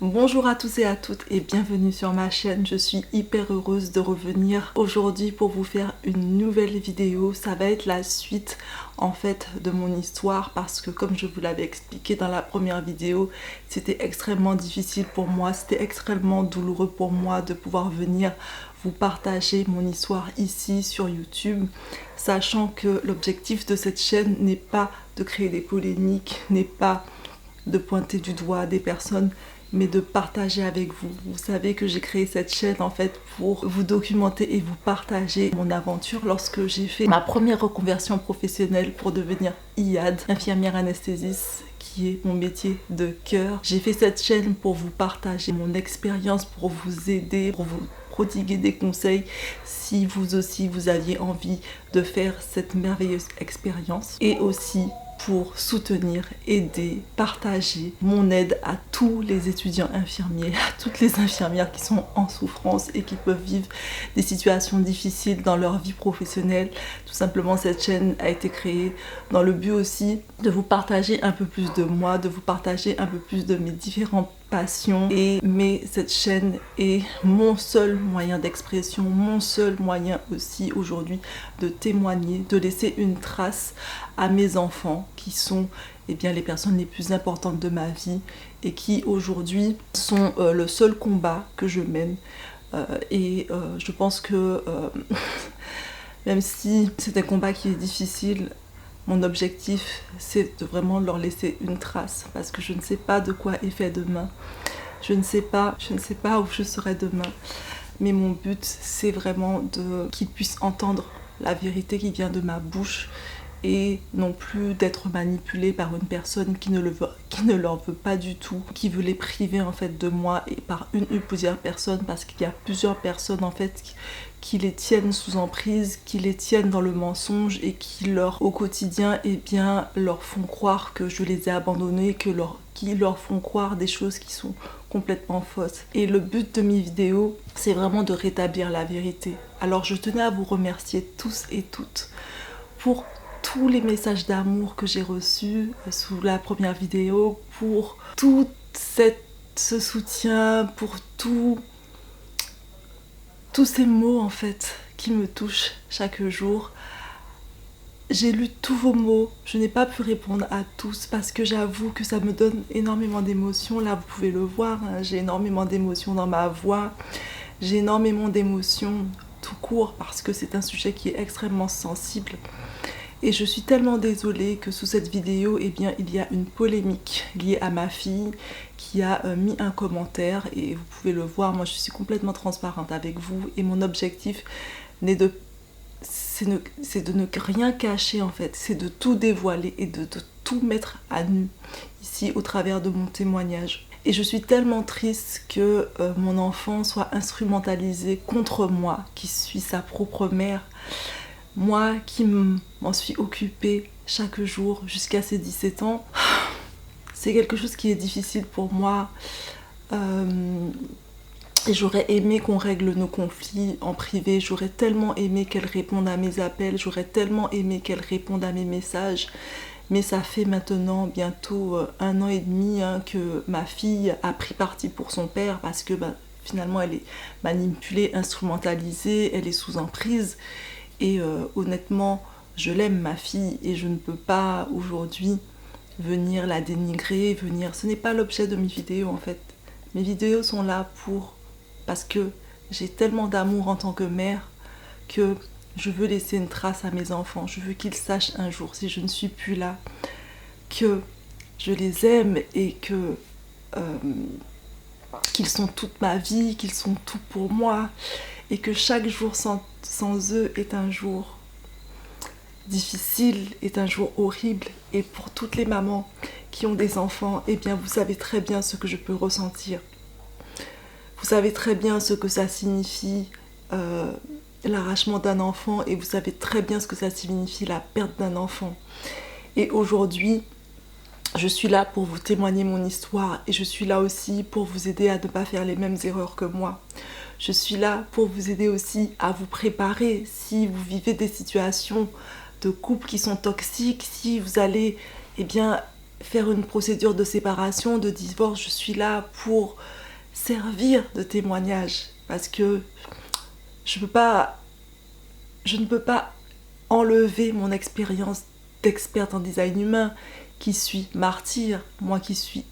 Bonjour à tous et à toutes et bienvenue sur ma chaîne. Je suis hyper heureuse de revenir aujourd'hui pour vous faire une nouvelle vidéo. Ça va être la suite en fait de mon histoire parce que comme je vous l'avais expliqué dans la première vidéo, c'était extrêmement difficile pour moi, c'était extrêmement douloureux pour moi de pouvoir venir vous partager mon histoire ici sur YouTube, sachant que l'objectif de cette chaîne n'est pas de créer des polémiques, n'est pas de pointer du doigt des personnes, mais de partager avec vous. Vous savez que j'ai créé cette chaîne en fait pour vous documenter et vous partager mon aventure lorsque j'ai fait ma première reconversion professionnelle pour devenir IAD, infirmière anesthésiste, qui est mon métier de cœur. J'ai fait cette chaîne pour vous partager mon expérience, pour vous aider, pour vous prodiguer des conseils si vous aussi vous aviez envie de faire cette merveilleuse expérience, et aussi pour soutenir, aider, partager mon aide à tous les étudiants infirmiers, à toutes les infirmières qui sont en souffrance et qui peuvent vivre des situations difficiles dans leur vie professionnelle. Tout simplement, cette chaîne a été créée dans le but aussi de vous partager un peu plus de moi, de vous partager un peu plus de mes différentes passion, mais cette chaîne est mon seul moyen d'expression, mon seul moyen aussi aujourd'hui de témoigner, de laisser une trace à mes enfants qui sont les personnes les plus importantes de ma vie et qui aujourd'hui sont le seul combat que je mène. Je pense que même si c'est un combat qui est difficile, mon objectif, c'est de vraiment leur laisser une trace parce que je ne sais pas de quoi est fait demain. Je ne sais pas où je serai demain. Mais mon but, c'est vraiment qu'ils puissent entendre la vérité qui vient de ma bouche et non plus d'être manipulés par une personne qui ne leur veut pas du tout, qui veut les priver en fait de moi, et par une ou plusieurs personnes, parce qu'il y a plusieurs personnes en fait qui les tiennent sous emprise, qui les tiennent dans le mensonge et qui au quotidien leur font croire que je les ai abandonnés, qui leur font croire des choses qui sont complètement fausses. Et le but de mes vidéos, c'est vraiment de rétablir la vérité. Alors je tenais à vous remercier tous et toutes pour tous les messages d'amour que j'ai reçus sous la première vidéo, pour tout ce soutien, pour tous ces mots en fait qui me touchent chaque jour. J'ai lu tous vos mots, je n'ai pas pu répondre à tous parce que j'avoue que ça me donne énormément d'émotions. Là vous pouvez le voir, hein, j'ai énormément d'émotions dans ma voix, j'ai énormément d'émotions tout court parce que c'est un sujet qui est extrêmement sensible. Et je suis tellement désolée que sous cette vidéo, il y a une polémique liée à ma fille qui a mis un commentaire, et vous pouvez le voir, moi je suis complètement transparente avec vous et mon objectif c'est de ne rien cacher en fait, c'est de tout dévoiler et de tout mettre à nu ici au travers de mon témoignage. Et je suis tellement triste que mon enfant soit instrumentalisé contre moi, qui suis sa propre mère. Moi qui m'en suis occupée chaque jour jusqu'à ses 17 ans, c'est quelque chose qui est difficile pour moi. Et j'aurais aimé qu'on règle nos conflits en privé, j'aurais tellement aimé qu'elle réponde à mes appels, j'aurais tellement aimé qu'elle réponde à mes messages. Mais ça fait maintenant bientôt 1 an et demi que ma fille a pris parti pour son père parce que finalement elle est manipulée, instrumentalisée, elle est sous emprise. Et honnêtement, je l'aime ma fille et je ne peux pas aujourd'hui venir la dénigrer, Ce n'est pas l'objet de mes vidéos en fait. Mes vidéos sont là parce que j'ai tellement d'amour en tant que mère que je veux laisser une trace à mes enfants. Je veux qu'ils sachent un jour, si je ne suis plus là, que je les aime et qu'ils sont toute ma vie, qu'ils sont tout pour moi. Et que chaque jour sans eux est un jour difficile, est un jour horrible. Et pour toutes les mamans qui ont des enfants, vous savez très bien ce que je peux ressentir. Vous savez très bien ce que ça signifie l'arrachement d'un enfant, et vous savez très bien ce que ça signifie la perte d'un enfant. Et aujourd'hui, je suis là pour vous témoigner mon histoire, et je suis là aussi pour vous aider à ne pas faire les mêmes erreurs que moi. Je suis là pour vous aider aussi à vous préparer si vous vivez des situations de couple qui sont toxiques, si vous allez faire une procédure de séparation, de divorce. Je suis là pour servir de témoignage parce que je ne peux pas enlever mon expérience d'experte en design humain, qui suis martyr, moi qui suis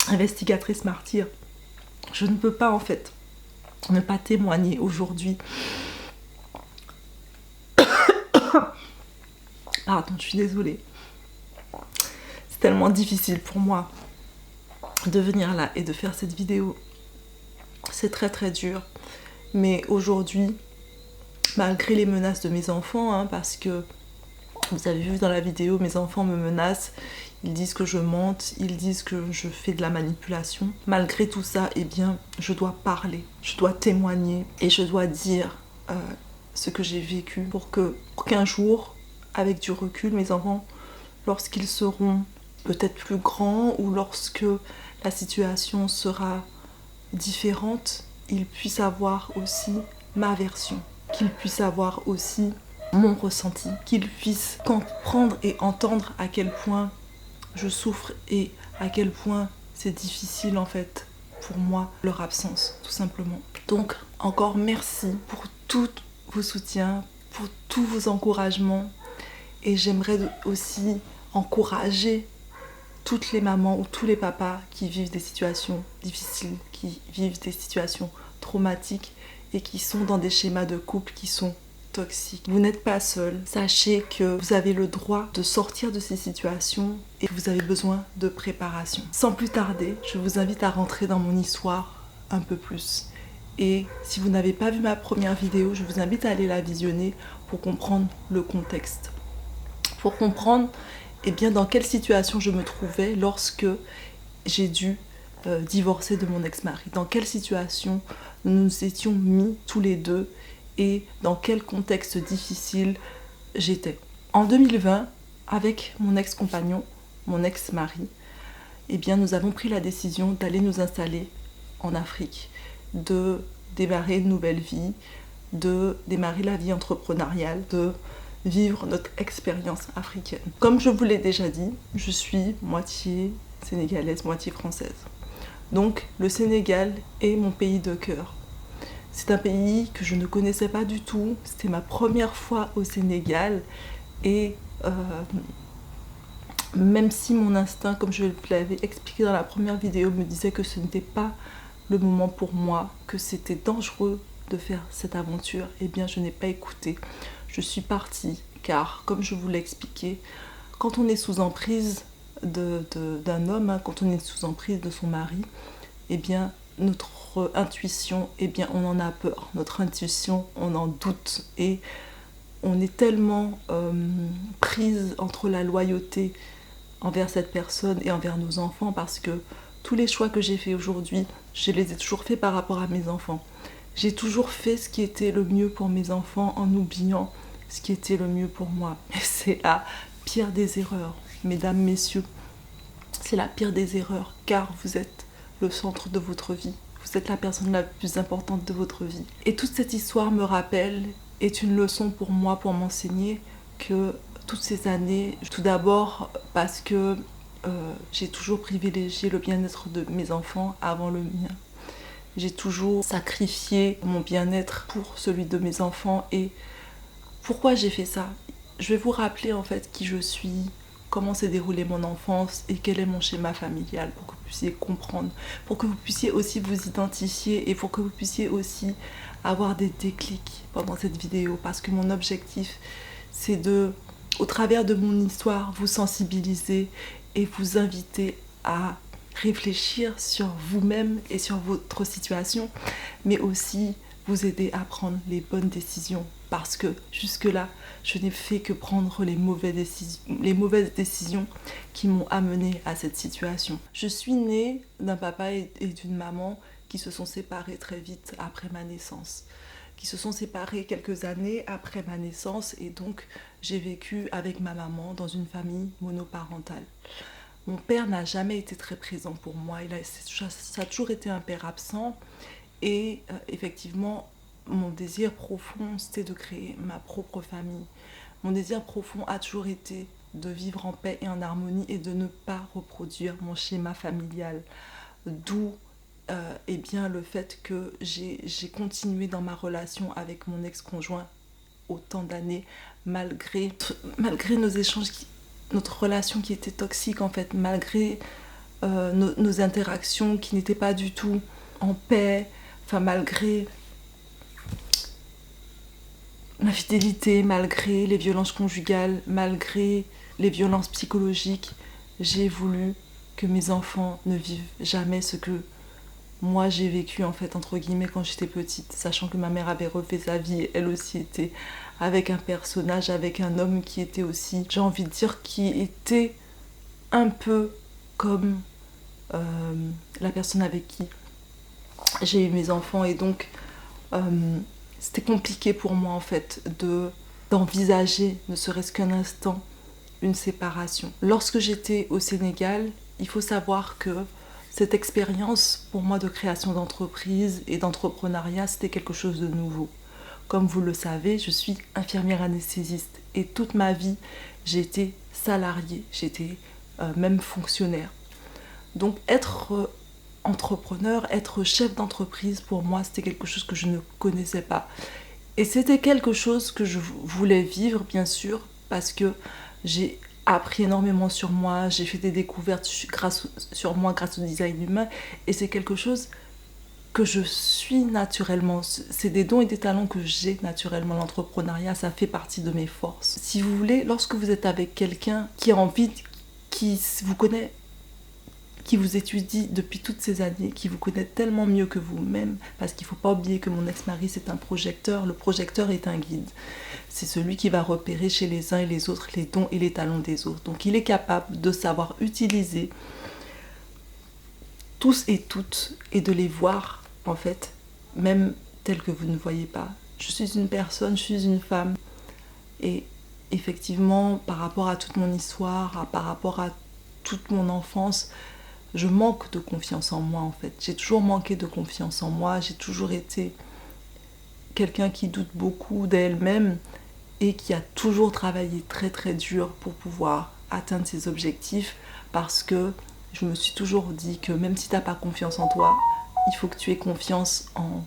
investigatrice martyr. Je ne peux pas en fait ne pas témoigner aujourd'hui. Pardon, je suis désolée. C'est tellement difficile pour moi de venir là et de faire cette vidéo. C'est très très dur. Mais aujourd'hui, malgré les menaces de mes enfants, parce que vous avez vu dans la vidéo, mes enfants me menacent, ils disent que je mente, ils disent que je fais de la manipulation. Malgré tout ça, eh bien, je dois parler, je dois témoigner et je dois dire ce que j'ai vécu pour qu'un jour, avec du recul, mes enfants, lorsqu'ils seront peut-être plus grands ou lorsque la situation sera différente, ils puissent avoir aussi ma version, qu'ils puissent avoir aussi mon ressenti, qu'ils puissent comprendre et entendre à quel point je souffre et à quel point c'est difficile en fait pour moi leur absence, tout simplement. Donc encore merci pour tous vos soutiens, pour tous vos encouragements, et j'aimerais aussi encourager toutes les mamans ou tous les papas qui vivent des situations difficiles, qui vivent des situations traumatiques et qui sont dans des schémas de couple qui sont toxiques. Vous n'êtes pas seul. Sachez que vous avez le droit de sortir de ces situations et que vous avez besoin de préparation. Sans plus tarder, je vous invite à rentrer dans mon histoire un peu plus. Et si vous n'avez pas vu ma première vidéo, je vous invite à aller la visionner pour comprendre le contexte. Pour comprendre dans quelle situation je me trouvais lorsque j'ai dû divorcer de mon ex-mari. Dans quelle situation nous nous étions mis tous les deux et dans quel contexte difficile j'étais. En 2020, avec mon ex-compagnon, mon ex-mari, nous avons pris la décision d'aller nous installer en Afrique, de démarrer une nouvelle vie, de démarrer la vie entrepreneuriale, de vivre notre expérience africaine. Comme je vous l'ai déjà dit, je suis moitié sénégalaise, moitié française. Donc le Sénégal est mon pays de cœur. C'est un pays que je ne connaissais pas du tout. C'était ma première fois au Sénégal. Et même si mon instinct, comme je l'avais expliqué dans la première vidéo, me disait que ce n'était pas le moment pour moi, que c'était dangereux de faire cette aventure, je n'ai pas écouté. Je suis partie car, comme je vous l'ai expliqué, quand on est sous emprise d'un homme, quand on est sous emprise de son mari, notre intuition, on en a peur. Notre intuition, on en doute et on est tellement prise entre la loyauté envers cette personne et envers nos enfants, parce que tous les choix que j'ai faits aujourd'hui, je les ai toujours faits par rapport à mes enfants. J'ai toujours fait ce qui était le mieux pour mes enfants en oubliant ce qui était le mieux pour moi. Et c'est la pire des erreurs, mesdames, messieurs. C'est la pire des erreurs, car vous êtes le centre de votre vie. Vous êtes la personne la plus importante de votre vie. Et toute cette histoire me rappelle, est une leçon pour moi, pour m'enseigner que toutes ces années, tout d'abord parce que j'ai toujours privilégié le bien-être de mes enfants avant le mien. J'ai toujours sacrifié mon bien-être pour celui de mes enfants. Et pourquoi j'ai fait ça? Je vais vous rappeler en fait qui je suis, comment s'est déroulée mon enfance et quel est mon schéma familial, pour que vous puissiez comprendre, pour que vous puissiez aussi vous identifier et pour que vous puissiez aussi avoir des déclics pendant cette vidéo. Parce que mon objectif, c'est au travers de mon histoire, vous sensibiliser et vous inviter à réfléchir sur vous-même et sur votre situation, mais aussi vous aider à prendre les bonnes décisions, parce que jusque-là, je n'ai fait que prendre les mauvaises décisions qui m'ont amenée à cette situation. Je suis née d'un papa et d'une maman qui se sont séparés très vite après ma naissance, qui se sont séparés quelques années après ma naissance, et donc j'ai vécu avec ma maman dans une famille monoparentale. Mon père n'a jamais été très présent pour moi, ça a toujours été un père absent, et effectivement, mon désir profond, c'était de créer ma propre famille. Mon désir profond a toujours été de vivre en paix et en harmonie et de ne pas reproduire mon schéma familial. D'où eh bien, le fait que j'ai continué dans ma relation avec mon ex-conjoint autant d'années, malgré nos échanges, notre relation qui était toxique en fait, malgré nos interactions qui n'étaient pas du tout en paix, enfin malgré l'infidélité, malgré les violences conjugales, malgré les violences psychologiques, j'ai voulu que mes enfants ne vivent jamais ce que moi j'ai vécu en fait entre guillemets quand j'étais petite, sachant que ma mère avait refait sa vie et elle aussi était avec un personnage, avec un homme qui était aussi, j'ai envie de dire, qui était un peu comme la personne avec qui j'ai eu mes enfants. Et donc c'était compliqué pour moi en fait d'envisager, ne serait-ce qu'un instant, une séparation. Lorsque j'étais au Sénégal, il faut savoir que cette expérience pour moi de création d'entreprise et d'entrepreneuriat, c'était quelque chose de nouveau. Comme vous le savez, je suis infirmière anesthésiste et toute ma vie, j'ai été salariée, j'étais même fonctionnaire. Donc être entrepreneur, être chef d'entreprise, pour moi, c'était quelque chose que je ne connaissais pas. Et c'était quelque chose que je voulais vivre, bien sûr, parce que j'ai appris énormément sur moi, j'ai fait des découvertes sur moi grâce au design humain, et c'est quelque chose que je suis naturellement. C'est des dons et des talents que j'ai naturellement. L'entrepreneuriat, ça fait partie de mes forces. Si vous voulez, lorsque vous êtes avec quelqu'un qui a envie, qui vous connaît, qui vous étudie depuis toutes ces années, qui vous connaît tellement mieux que vous-même, parce qu'il ne faut pas oublier que mon ex-mari c'est un projecteur, le projecteur est un guide. C'est celui qui va repérer chez les uns et les autres les dons et les talents des autres. Donc il est capable de savoir utiliser tous et toutes et de les voir en fait, même tels que vous ne voyez pas. Je suis une personne, je suis une femme et effectivement par rapport à toute mon histoire, par rapport à toute mon enfance, je manque de confiance en moi en fait. J'ai toujours manqué de confiance en moi, j'ai toujours été quelqu'un qui doute beaucoup d'elle-même et qui a toujours travaillé très très dur pour pouvoir atteindre ses objectifs, parce que je me suis toujours dit que même si tu n'as pas confiance en toi, il faut que tu aies confiance en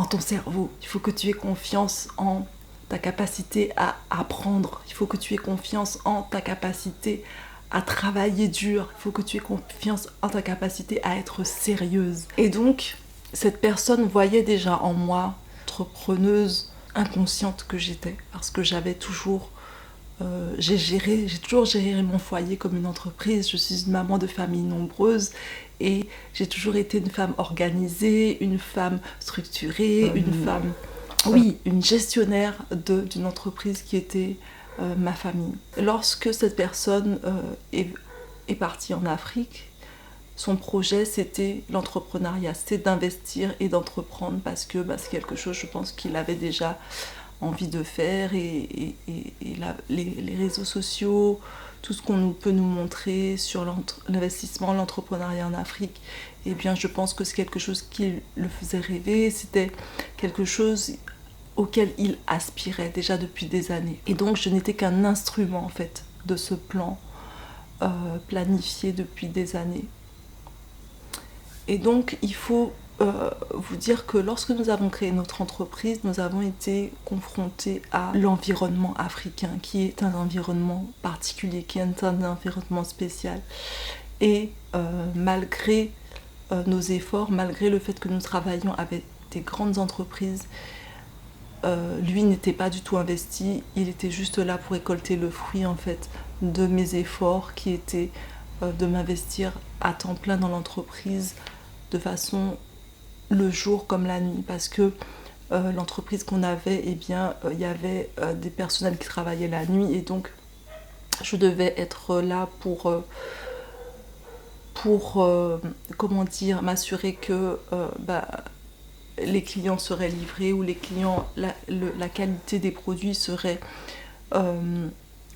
ton cerveau, il faut que tu aies confiance en ta capacité à apprendre, il faut que tu aies confiance en ta capacité à travailler dur, il faut que tu aies confiance en ta capacité à être sérieuse. Et donc, cette personne voyait déjà en moi entrepreneuse inconsciente que j'étais, parce que j'avais toujours j'ai toujours géré mon foyer comme une entreprise. Je suis une maman de famille nombreuse et j'ai toujours été une femme organisée, une femme structurée, une femme, oui, une gestionnaire d'une entreprise qui était ma famille. Lorsque cette personne est partie en Afrique, son projet c'était l'entrepreneuriat, c'était d'investir et d'entreprendre, parce que c'est quelque chose, je pense, qu'il avait déjà envie de faire, et les réseaux sociaux, tout ce qu'on peut nous montrer sur l'investissement, l'entrepreneuriat en Afrique, eh bien je pense que c'est quelque chose qui le faisait rêver, c'était quelque chose auquel il aspirait déjà depuis des années. Et donc je n'étais qu'un instrument en fait de ce plan planifié depuis des années. Et donc il faut vous dire que lorsque nous avons créé notre entreprise, nous avons été confrontés à l'environnement africain, qui est un environnement particulier, qui est un environnement spécial. Et malgré nos efforts, malgré le fait que nous travaillions avec des grandes entreprises, lui n'était pas du tout investi, il était juste là pour récolter le fruit en fait de mes efforts, qui étaient de m'investir à temps plein dans l'entreprise, de façon le jour comme la nuit, parce que l'entreprise qu'on avait, eh bien, il y avait des personnels qui travaillaient la nuit, et donc je devais être là pour comment dire, m'assurer que les clients seraient livrés, ou les clients, la qualité des produits serait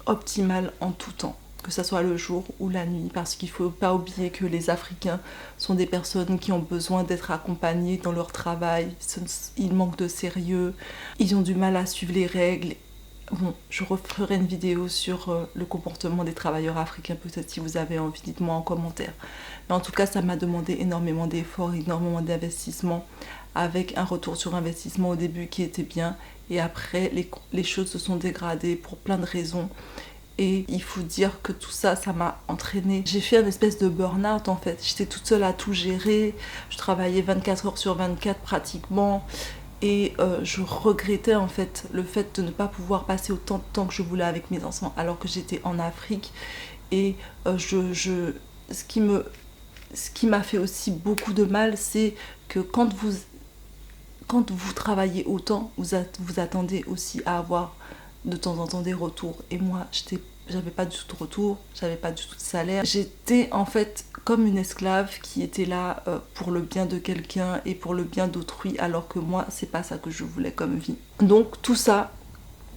optimale en tout temps, que ce soit le jour ou la nuit, parce qu'il ne faut pas oublier que les Africains sont des personnes qui ont besoin d'être accompagnées dans leur travail. Ils manquent de sérieux, ils ont du mal à suivre les règles, Bon, je referai une vidéo sur le comportement des travailleurs africains, peut-être si vous avez envie, dites-moi en commentaire. Mais en tout cas, ça m'a demandé énormément d'efforts, énormément d'investissement, avec un retour sur investissement au début qui était bien, et après, les choses se sont dégradées pour plein de raisons. Et il faut dire que tout ça, ça m'a entraînée. J'ai fait une espèce de burn-out en fait. J'étais toute seule à tout gérer, je travaillais 24 heures sur 24 pratiquement. Et je regrettais en fait le fait de ne pas pouvoir passer autant de temps que je voulais avec mes enfants alors que j'étais en Afrique. Et ce qui m'a fait aussi beaucoup de mal, c'est que quand vous travaillez autant, vous attendez aussi à avoir de temps en temps des retours. Et moi, j'avais pas du tout de retour, j'avais pas du tout de salaire. J'étais en fait comme une esclave qui était là pour le bien de quelqu'un et pour le bien d'autrui, alors que moi, c'est pas ça que je voulais comme vie. Donc tout ça,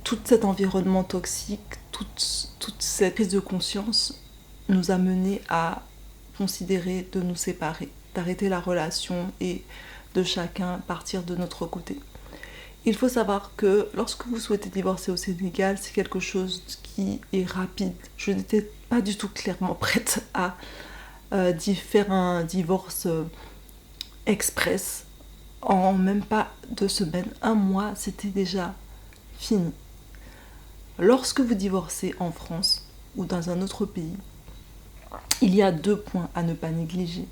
tout cet environnement toxique, toute cette prise de conscience nous a mené à considérer de nous séparer, d'arrêter la relation et de chacun partir de notre côté. Il faut savoir que lorsque vous souhaitez divorcer au Sénégal, c'est quelque chose qui est rapide. Je n'étais pas du tout clairement prête à faire un divorce express. En même pas 2 semaines, 1 mois, c'était déjà fini. Lorsque vous divorcez en France ou dans un autre pays, il y a 2 points à ne pas négliger.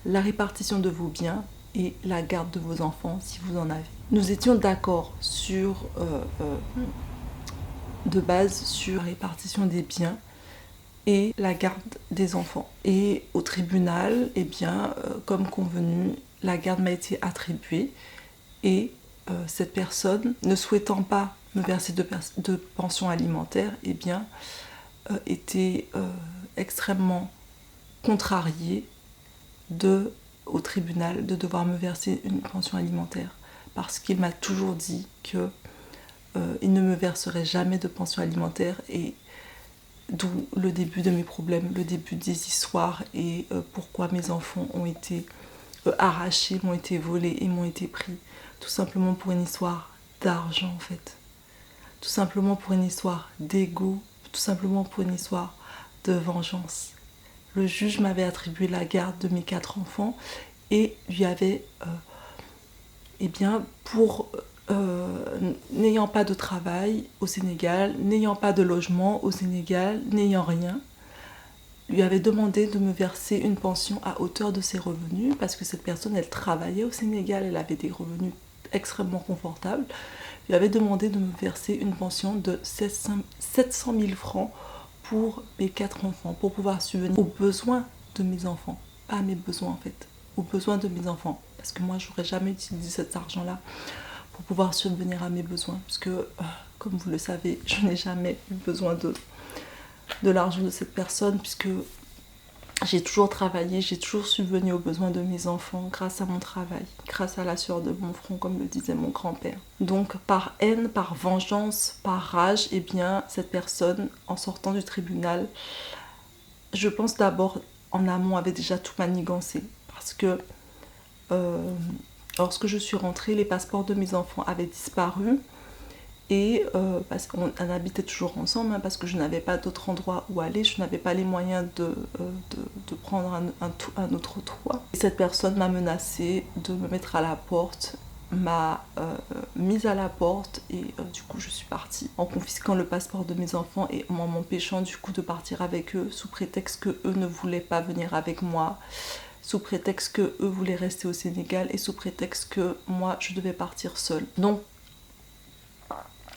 La répartition de vos biens et la garde de vos enfants si vous en avez. Nous étions d'accord de base sur la répartition des biens et la garde des enfants. Et au tribunal, comme convenu, la garde m'a été attribuée et cette personne, ne souhaitant pas me verser de pension alimentaire, était extrêmement contrariée au tribunal de devoir me verser une pension alimentaire parce qu'il m'a toujours dit que il ne me verserait jamais de pension alimentaire, et d'où le début de mes problèmes, le début des histoires et pourquoi mes enfants ont été arrachés, m'ont été volés et m'ont été pris, tout simplement pour une histoire d'argent en fait, tout simplement pour une histoire d'ego, tout simplement pour une histoire de vengeance. Le juge m'avait attribué la garde de mes 4 enfants et lui avait, n'ayant pas de travail au Sénégal, n'ayant pas de logement au Sénégal, n'ayant rien, lui avait demandé de me verser une pension à hauteur de ses revenus, parce que cette personne, elle travaillait au Sénégal, elle avait des revenus extrêmement confortables. Lui avait demandé de me verser une pension de 700 000 francs pour mes 4 enfants, pour pouvoir subvenir aux besoins de mes enfants. Pas à mes besoins en fait, aux besoins de mes enfants. Parce que moi, j'aurais jamais utilisé cet argent-là pour pouvoir subvenir à mes besoins. Parce que, comme vous le savez, je n'ai jamais eu besoin de l'argent de cette personne, puisque j'ai toujours travaillé, j'ai toujours subvenu aux besoins de mes enfants grâce à mon travail, grâce à la sueur de mon front, comme le disait mon grand-père. Donc par haine, par vengeance, par rage, cette personne, en sortant du tribunal, je pense d'abord en amont, avait déjà tout manigancé. Parce que lorsque je suis rentrée, les passeports de mes enfants avaient disparu. Et parce qu'on habitait toujours ensemble, parce que je n'avais pas d'autre endroit où aller, je n'avais pas les moyens de prendre un autre toit. Et cette personne m'a menacée de me mettre à la porte, m'a mise à la porte, et du coup je suis partie en confisquant le passeport de mes enfants et en m'empêchant du coup de partir avec eux, sous prétexte que eux ne voulaient pas venir avec moi, sous prétexte que eux voulaient rester au Sénégal et sous prétexte que moi je devais partir seule. Donc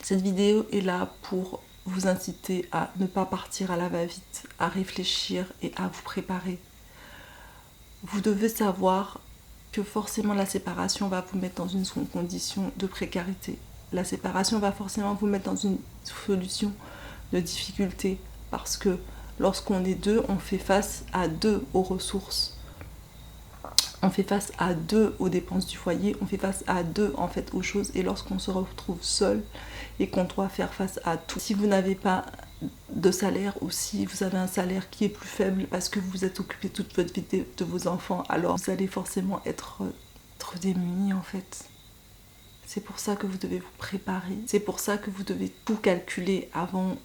cette vidéo est là pour vous inciter à ne pas partir à la va-vite, à réfléchir et à vous préparer. Vous devez savoir que forcément la séparation va vous mettre dans une condition de précarité. La séparation va forcément vous mettre dans une solution de difficulté, parce que lorsqu'on est 2, on fait face à 2 aux ressources. On fait face à 2 aux dépenses du foyer, on fait face à 2 en fait aux choses, et lorsqu'on se retrouve seul et qu'on doit faire face à tout, si vous n'avez pas de salaire, ou si vous avez un salaire qui est plus faible parce que vous vous êtes occupé toute votre vie de vos enfants, alors vous allez forcément être démunis en fait. C'est pour ça que vous devez vous préparer. C'est pour ça que vous devez tout calculer avant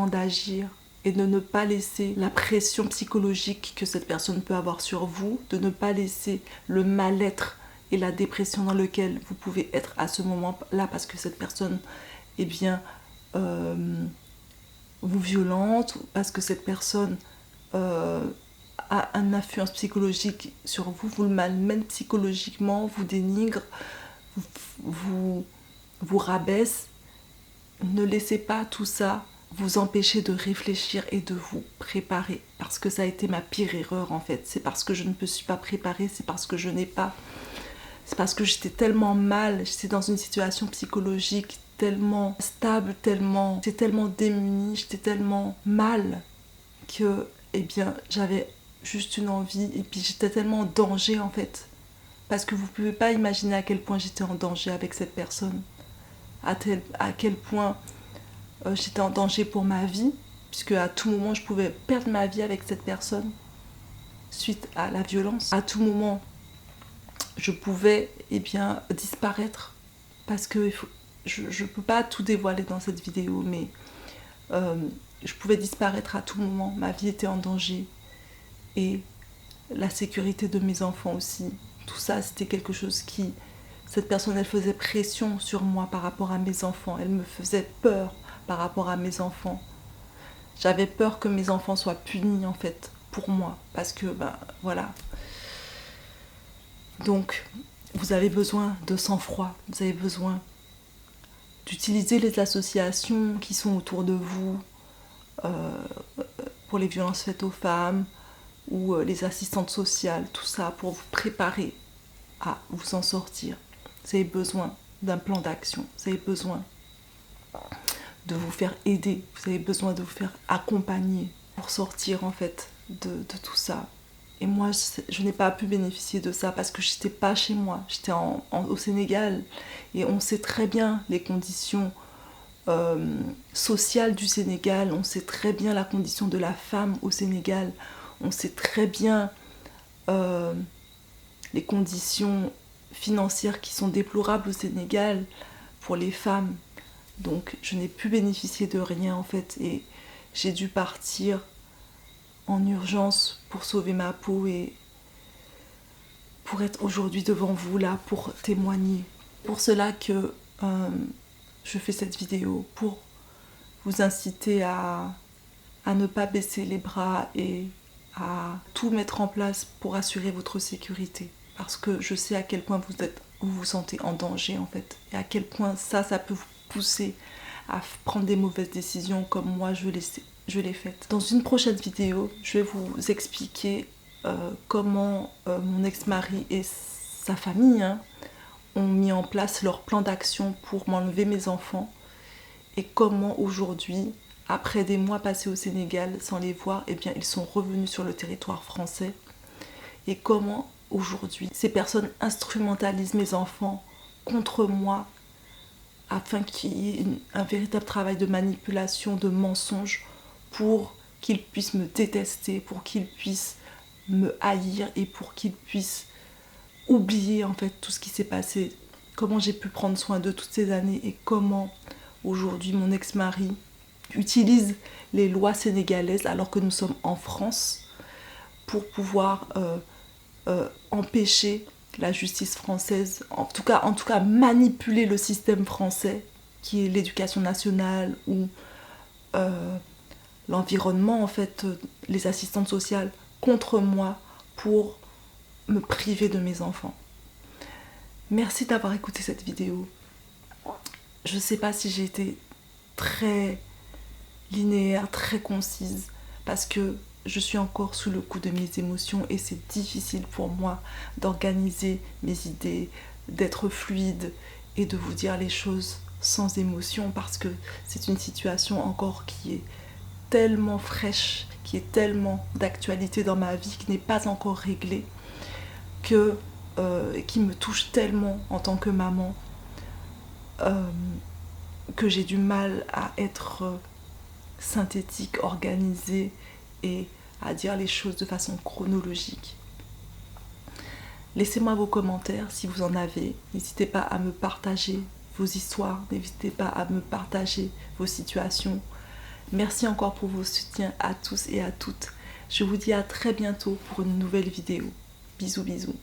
d'agir. Et de ne pas laisser la pression psychologique que cette personne peut avoir sur vous, de ne pas laisser le mal-être et la dépression dans lequel vous pouvez être à ce moment-là parce que cette personne, eh bien, vous violente, parce que cette personne a une influence psychologique sur vous, vous le malmène psychologiquement, vous dénigre, vous rabaisse. Ne laissez pas tout ça vous empêcher de réfléchir et de vous préparer, parce que ça a été ma pire erreur en fait. C'est parce que je ne me suis pas préparée, c'est parce que j'étais tellement mal, j'étais dans une situation psychologique tellement stable, j'étais tellement démunie, j'étais tellement mal que, eh bien, j'avais juste une envie et puis j'étais tellement en danger en fait. Parce que vous ne pouvez pas imaginer à quel point j'étais en danger avec cette personne, à quel point j'étais en danger pour ma vie, puisque à tout moment je pouvais perdre ma vie avec cette personne suite à la violence. À tout moment je pouvais disparaître, parce que je ne peux pas tout dévoiler dans cette vidéo, mais je pouvais disparaître à tout moment, ma vie était en danger et la sécurité de mes enfants aussi. Tout ça, c'était quelque chose cette personne, elle faisait pression sur moi par rapport à mes enfants, elle me faisait peur par rapport à mes enfants. J'avais peur que mes enfants soient punis en fait pour moi, parce que voilà. Donc vous avez besoin de sang-froid, vous avez besoin d'utiliser les associations qui sont autour de vous pour les violences faites aux femmes ou les assistantes sociales, tout ça pour vous préparer à vous en sortir. Vous avez besoin d'un plan d'action, vous avez besoin de vous faire aider, vous avez besoin de vous faire accompagner pour sortir en fait de tout ça. Et moi, je n'ai pas pu bénéficier de ça parce que je n'étais pas chez moi, j'étais au Sénégal et on sait très bien les conditions sociales du Sénégal, on sait très bien la condition de la femme au Sénégal, on sait très bien les conditions financières qui sont déplorables au Sénégal pour les femmes. Donc je n'ai pu bénéficier de rien en fait et j'ai dû partir en urgence pour sauver ma peau et pour être aujourd'hui devant vous là pour témoigner. Pour cela que je fais cette vidéo, pour vous inciter à ne pas baisser les bras et à tout mettre en place pour assurer votre sécurité. Parce que je sais à quel point vous vous sentez en danger en fait et à quel point ça peut vous pousser à prendre des mauvaises décisions comme moi je l'ai faite. Dans une prochaine vidéo, je vais vous expliquer comment mon ex-mari et sa famille ont mis en place leur plan d'action pour m'enlever mes enfants et comment aujourd'hui, après des mois passés au Sénégal sans les voir, eh bien, ils sont revenus sur le territoire français et comment aujourd'hui ces personnes instrumentalisent mes enfants contre moi afin qu'il y ait un véritable travail de manipulation, de mensonge pour qu'ils puissent me détester, pour qu'ils puissent me haïr et pour qu'ils puissent oublier en fait tout ce qui s'est passé, comment j'ai pu prendre soin d'eux toutes ces années et comment aujourd'hui mon ex-mari utilise les lois sénégalaises alors que nous sommes en France pour pouvoir empêcher la justice française, en tout cas manipuler le système français qui est l'éducation nationale ou l'environnement en fait, les assistantes sociales contre moi pour me priver de mes enfants. Merci d'avoir écouté cette vidéo. Je ne sais pas si j'ai été très linéaire, très concise, parce que je suis encore sous le coup de mes émotions et c'est difficile pour moi d'organiser mes idées, d'être fluide et de vous dire les choses sans émotion parce que c'est une situation encore qui est tellement fraîche, qui est tellement d'actualité dans ma vie, qui n'est pas encore réglée, qui me touche tellement en tant que maman que j'ai du mal à être synthétique, organisée et à dire les choses de façon chronologique. Laissez-moi vos commentaires si vous en avez. N'hésitez pas à me partager vos histoires, n'hésitez pas à me partager vos situations. Merci encore pour vos soutiens à tous et à toutes. Je vous dis à très bientôt pour une nouvelle vidéo. Bisous bisous.